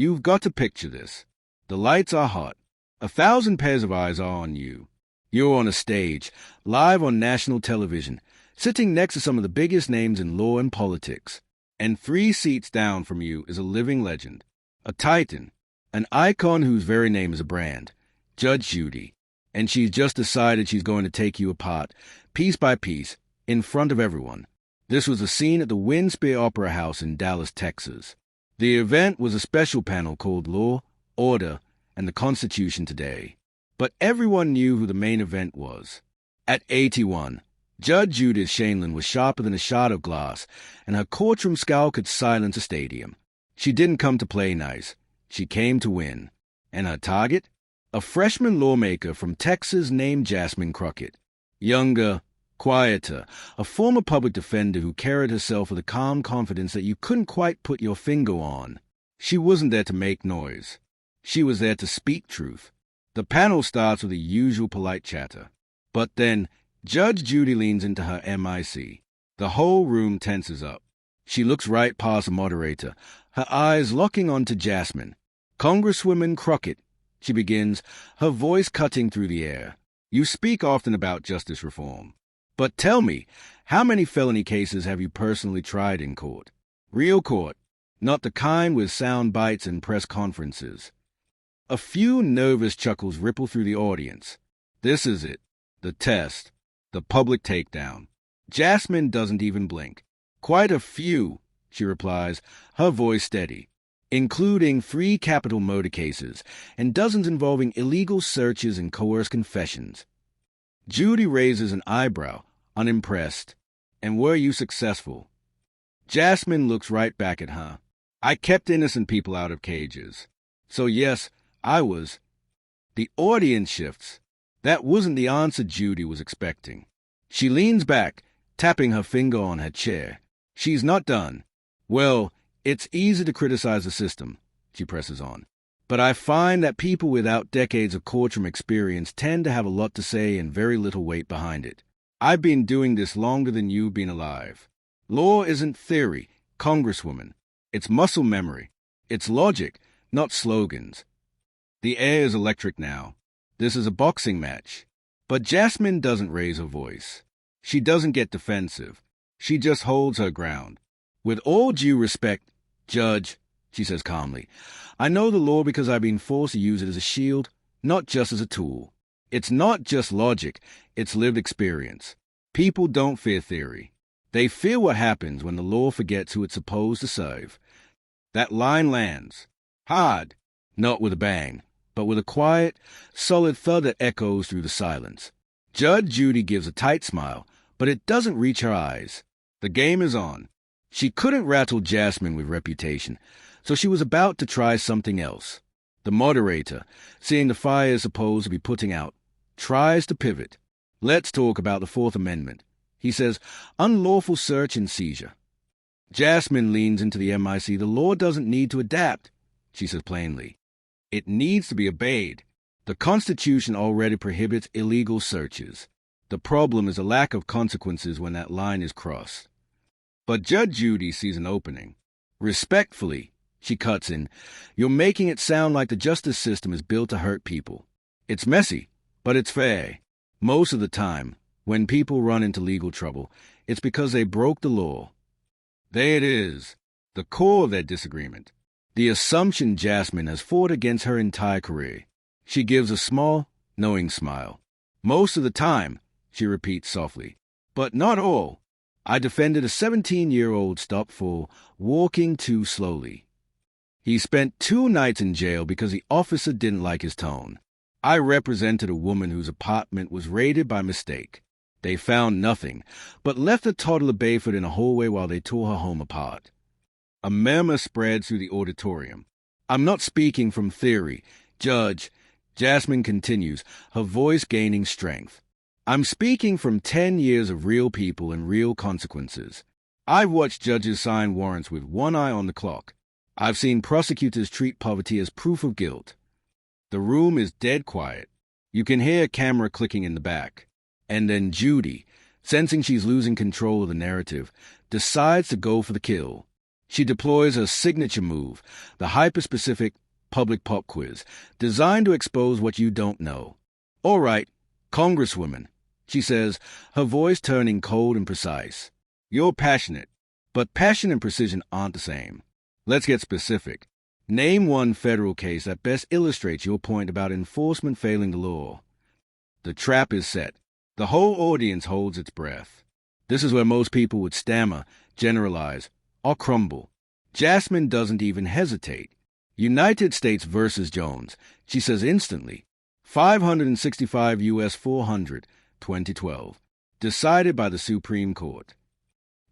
You've got to picture this. The lights are hot. 1,000 pairs of eyes are on you. You're on a stage, live on national television, sitting next to some of the biggest names in law and politics. And 3 seats down from you is a living legend, a titan, an icon whose very name is a brand, Judge Judy. And she's just decided she's going to take you apart, piece by piece, in front of everyone. This was a scene at the Winspear Opera House in Dallas, Texas. The event was a special panel called Law, Order, and the Constitution Today. But everyone knew who the main event was. At 81, Judge Judith Shainlin was sharper than a shard of glass, and her courtroom scowl could silence a stadium. She didn't come to play nice. She came to win. And her target? A freshman lawmaker from Texas named Jasmine Crockett. Younger, quieter, a former public defender who carried herself with a calm confidence that you couldn't quite put your finger on. She wasn't there to make noise. She was there to speak truth. The panel starts with the usual polite chatter. But then, Judge Judy leans into her MIC. The whole room tenses up. She looks right past the moderator, her eyes locking onto Jasmine. "Congresswoman Crockett," she begins, her voice cutting through the air. "You speak often about justice reform. But tell me, how many felony cases have you personally tried in court? Real court, not the kind with sound bites and press conferences." A few nervous chuckles ripple through the audience. This is it, the test, the public takedown. Jasmine doesn't even blink. "Quite a few," she replies, her voice steady, "including 3 capital murder cases and dozens involving illegal searches and coerced confessions." Judy raises an eyebrow, unimpressed. "And were you successful?" Jasmine looks right back at her. "I kept innocent people out of cages. So yes, I was." The audience shifts. That wasn't the answer Judy was expecting. She leans back, tapping her finger on her chair. She's not done. "Well, it's easy to criticize the system," she presses on. "But I find that people without decades of courtroom experience tend to have a lot to say and very little weight behind it. I've been doing this longer than you've been alive. Law isn't theory, Congresswoman. It's muscle memory. It's logic, not slogans." The air is electric now. This is a boxing match. But Jasmine doesn't raise her voice. She doesn't get defensive. She just holds her ground. "With all due respect, Judge," she says calmly, "I know the law because I've been forced to use it as a shield, not just as a tool. It's not just logic, it's lived experience. People don't fear theory. They fear what happens when the law forgets who it's supposed to serve." That line lands. Hard, not with a bang, but with a quiet, solid thud that echoes through the silence. Judge Judy gives a tight smile, but it doesn't reach her eyes. The game is on. She couldn't rattle Jasmine with reputation, so she was about to try something else. The moderator, seeing the fire is supposed to be putting out, tries to pivot. "Let's talk about the 4th Amendment," he says, "unlawful search and seizure." Jasmine leans into the MIC. "The law doesn't need to adapt," she says plainly. "It needs to be obeyed. The Constitution already prohibits illegal searches. The problem is a lack of consequences when that line is crossed." But Judge Judy sees an opening. "Respectfully," she cuts in, "you're making it sound like the justice system is built to hurt people. It's messy, but it's fair. Most of the time, when people run into legal trouble, it's because they broke the law." There it is, the core of their disagreement. The assumption Jasmine has fought against her entire career. She gives a small, knowing smile. "Most of the time," she repeats softly, "but not all. I defended a 17-year-old stopped for walking too slowly. He spent 2 nights in jail because the officer didn't like his tone. I represented a woman whose apartment was raided by mistake. They found nothing, but left a toddler barefoot in a hallway while they tore her home apart." A murmur spreads through the auditorium. "I'm not speaking from theory, Judge," Jasmine continues, her voice gaining strength. "I'm speaking from 10 years of real people and real consequences. I've watched judges sign warrants with one eye on the clock. I've seen prosecutors treat poverty as proof of guilt." The room is dead quiet. You can hear a camera clicking in the back. And then Judy, sensing she's losing control of the narrative, decides to go for the kill. She deploys her signature move, the hyper-specific public pop quiz, designed to expose what you don't know. "All right, Congresswoman," she says, her voice turning cold and precise. "You're passionate, but passion and precision aren't the same. Let's get specific. Name one federal case that best illustrates your point about enforcement failing the law." The trap is set. The whole audience holds its breath. This is where most people would stammer, generalize, or crumble. Jasmine doesn't even hesitate. "United States versus Jones," she says instantly. 565 U.S. 400, 2012. Decided by the Supreme Court.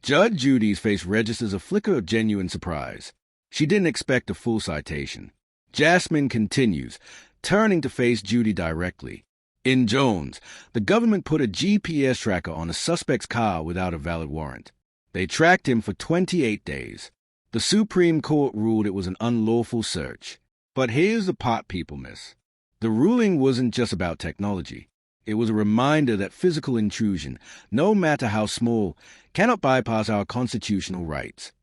Judge Judy's face registers a flicker of genuine surprise. She didn't expect a full citation. Jasmine continues, turning to face Judy directly. "In Jones, the government put a GPS tracker on a suspect's car without a valid warrant. They tracked him for 28 days. The Supreme Court ruled it was an unlawful search. But here's the part people miss. The ruling wasn't just about technology. It was a reminder that physical intrusion, no matter how small, cannot bypass our constitutional rights."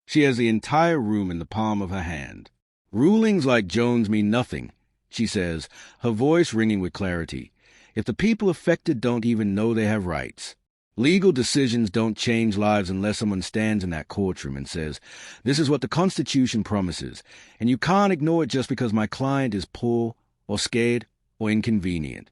She has the entire room in the palm of her hand. "Rulings like Jones mean nothing," she says, her voice ringing with clarity, "if the people affected don't even know they have rights. Legal decisions don't change lives unless someone stands in that courtroom and says, 'This is what the Constitution promises, and you can't ignore it just because my client is poor or scared or inconvenient.'"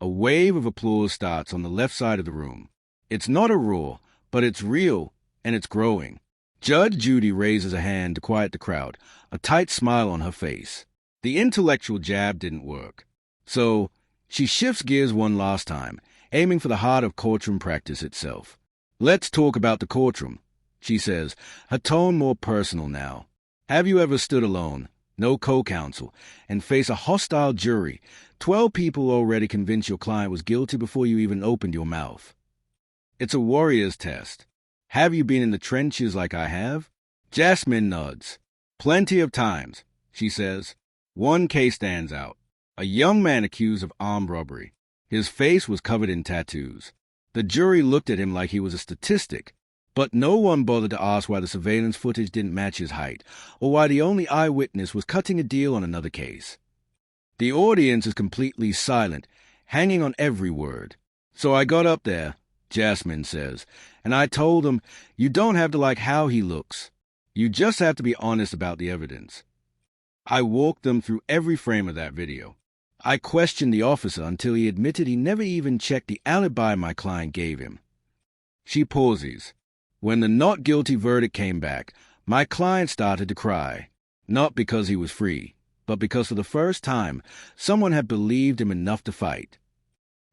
A wave of applause starts on the left side of the room. It's not a roar, but it's real, and it's growing. Judge Judy raises a hand to quiet the crowd, a tight smile on her face. The intellectual jab didn't work. So she shifts gears one last time, aiming for the heart of courtroom practice itself. "Let's talk about the courtroom," she says, her tone more personal now. "Have you ever stood alone, no co-counsel, and face a hostile jury, 12 people already convinced your client was guilty before you even opened your mouth? It's a warrior's test. Have you been in the trenches like I have?" Jasmine nods. "Plenty of times," she says. One case stands out. A young man accused of armed robbery. His face was covered in tattoos. The jury looked at him like he was a statistic, but no one bothered to ask why the surveillance footage didn't match his height, or why the only eyewitness was cutting a deal on another case. The audience is completely silent, hanging on every word. "So I got up there," Jasmine says, "and I told him, you don't have to like how he looks. You just have to be honest about the evidence. I walked them through every frame of that video. I questioned the officer until he admitted he never even checked the alibi my client gave him." She pauses. "When the not guilty verdict came back, my client started to cry. Not because he was free, but because for the first time, someone had believed him enough to fight."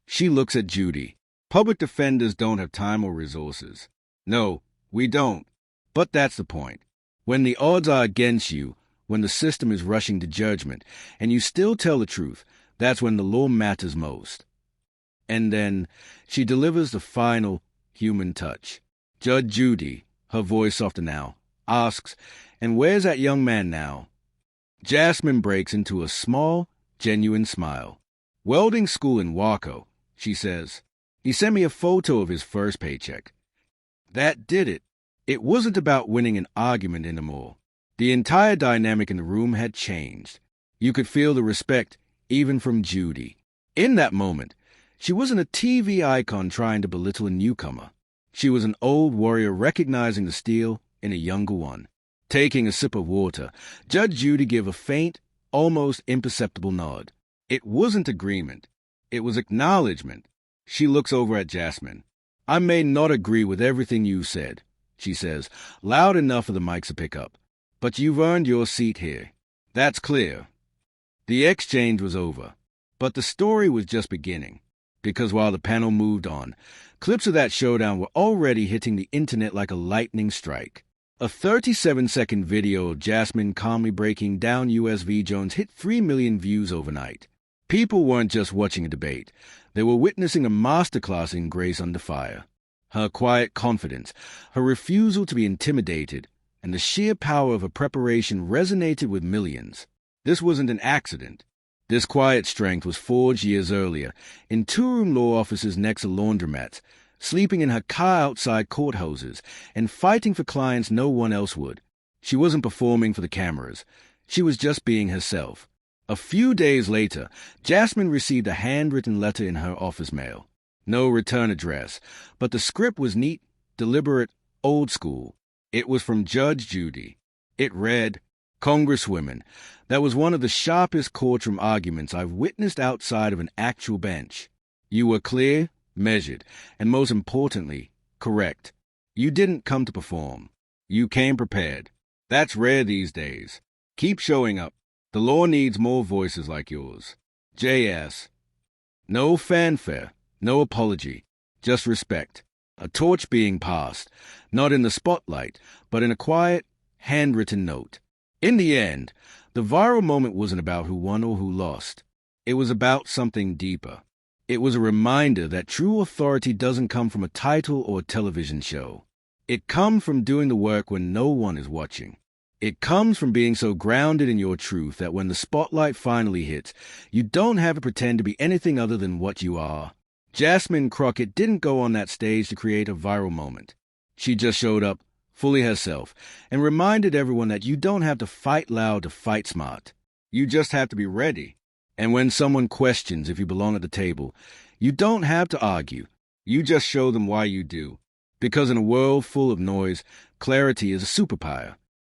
She looks at Judy. "Public defenders don't have time or resources." "No, we don't. But that's the point. When the odds are against you, when the system is rushing to judgment, and you still tell the truth, that's when the law matters most." And then she delivers the final human touch. Judge Judy, her voice softer now, asks, "And where's that young man now?" Jasmine breaks into a small, genuine smile. "Welding school in Waco," she says. "He sent me a photo of his first paycheck." That did it. It wasn't about winning an argument anymore. The entire dynamic in the room had changed. You could feel the respect, even from Judy. In that moment, she wasn't a TV icon trying to belittle a newcomer. She was an old warrior recognizing the steel in a younger one. Taking a sip of water, Judge Judy gave a faint, almost imperceptible nod. It wasn't agreement. It was acknowledgement. She looks over at Jasmine. "I may not agree with everything you said," she says, loud enough for the mics to pick up. "But you've earned your seat here. That's clear." The exchange was over, but the story was just beginning, because while the panel moved on, clips of that showdown were already hitting the internet like a lightning strike. A 37-second video of Jasmine calmly breaking down U.S. v. Jones hit 3 million views overnight. People weren't just watching a debate. They were witnessing a masterclass in grace under fire. Her quiet confidence, her refusal to be intimidated, and the sheer power of her preparation resonated with millions. This wasn't an accident. This quiet strength was forged years earlier, in two-room law offices next to laundromats, sleeping in her car outside courthouses, and fighting for clients no one else would. She wasn't performing for the cameras. She was just being herself. A few days later, Jasmine received a handwritten letter in her office mail. No return address, but the script was neat, deliberate, old school. It was from Judge Judy. It read, "Congresswomen, that was one of the sharpest courtroom arguments I've witnessed outside of an actual bench. You were clear, measured, and most importantly, correct. You didn't come to perform. You came prepared. That's rare these days. Keep showing up. The law needs more voices like yours. J.S." No fanfare, no apology, just respect. A torch being passed, not in the spotlight, but in a quiet, handwritten note. In the end, the viral moment wasn't about who won or who lost. It was about something deeper. It was a reminder that true authority doesn't come from a title or a television show. It comes from doing the work when no one is watching. It comes from being so grounded in your truth that when the spotlight finally hits, you don't have to pretend to be anything other than what you are. Jasmine Crockett didn't go on that stage to create a viral moment. She just showed up, fully herself, and reminded everyone that you don't have to fight loud to fight smart. You just have to be ready. And when someone questions if you belong at the table, you don't have to argue. You just show them why you do. Because in a world full of noise, clarity is a superpower.